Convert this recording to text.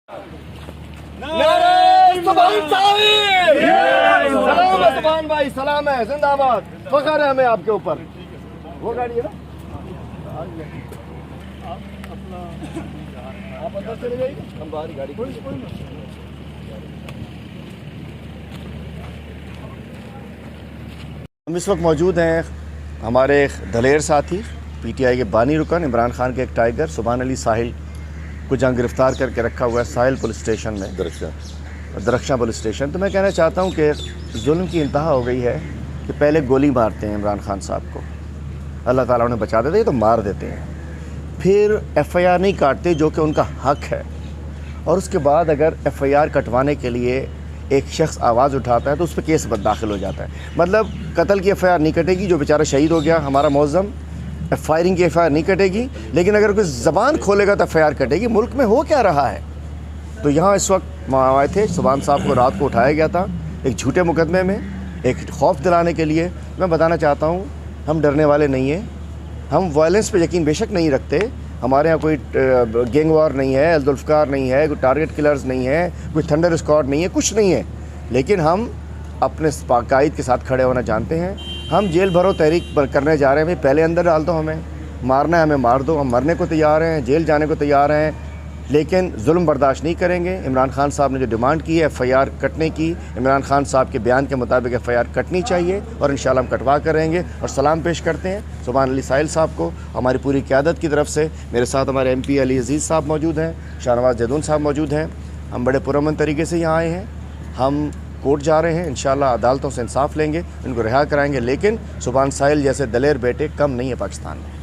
सलाम है सुभान भाई, सलाम है, जिंदाबाद, फख्र है हमें आपके ऊपर। वो गाड़ी है ना, आप अंदर चले जाइए, हम बाहर ही गाड़ी। हम इस वक्त मौजूद हैं हमारे दलेर साथी पीटीआई के बानी रुकन इमरान खान के एक टाइगर सुभान अली साहिल को जहाँ गिरफ्तार करके रखा हुआ है साहिल पुलिस स्टेशन में, दरख्शां पुलिस स्टेशन। तो मैं कहना चाहता हूँ कि जुल्म की इंतहा हो गई है कि पहले गोली मारते हैं इमरान खान साहब को, अल्लाह ताला उन्हें बचा देते हैं, तो मार देते हैं, फिर FIR नहीं काटते जो कि उनका हक है, और उसके बाद अगर FIR कटवाने के लिए एक शख्स आवाज़ उठाता है तो उस पर केस दाखिल हो जाता है। मतलब कत्ल की FIR नहीं कटेगी, जो बेचारा शहीद हो गया हमारा मौज़म, फायरिंग की FIR नहीं कटेगी, लेकिन अगर कोई ज़बान खोलेगा तो FIR कटेगी। मुल्क में हो क्या रहा है? तो यहाँ इस वक्त आए थे, सुभान साहब को रात को उठाया गया था एक झूठे मुकदमे में, एक खौफ दिलाने के लिए। मैं बताना चाहता हूँ, हम डरने वाले नहीं हैं, हम वायलेंस पे यकीन बेशक नहीं रखते। हमारे यहाँ कोई गैंग वार नहीं है, जुल्फ़कार नहीं है, कोई टारगेट किलर्स नहीं है, कोई थंडर स्क्वाड नहीं है, कुछ नहीं है, लेकिन हम अपने कायद के साथ खड़े होना जानते हैं। हम जेल भरो तहरीक करने जा रहे हैं, भाई पहले अंदर डाल दो, हमें मारना है हमें मार दो, हम मरने को तैयार हैं, जेल जाने को तैयार हैं, लेकिन जुल्म बर्दाश्त नहीं करेंगे। इमरान खान साहब ने जो डिमांड की है FIR कटने की, इमरान खान साहब के बयान के मुताबिक FIR कटनी चाहिए और इंशाल्लाह हम कटवा कर रहेंगे। और सलाम पेश करते हैं सुभान अली साहिल साहब को हमारी पूरी क़यादत की तरफ से। मेरे साथ हमारे MP अली अजीज़ साहब मौजूद हैं, शाहनवाज़ जैदून साहब मौजूद हैं। हम बड़े पुरअमन तरीके से यहाँ आए हैं, हम कोर्ट जा रहे हैं, इंशाल्लाह अदालतों से इंसाफ लेंगे, इनको रिहा कराएंगे, लेकिन सुभान साहिल जैसे दलेर बेटे कम नहीं है पाकिस्तान में।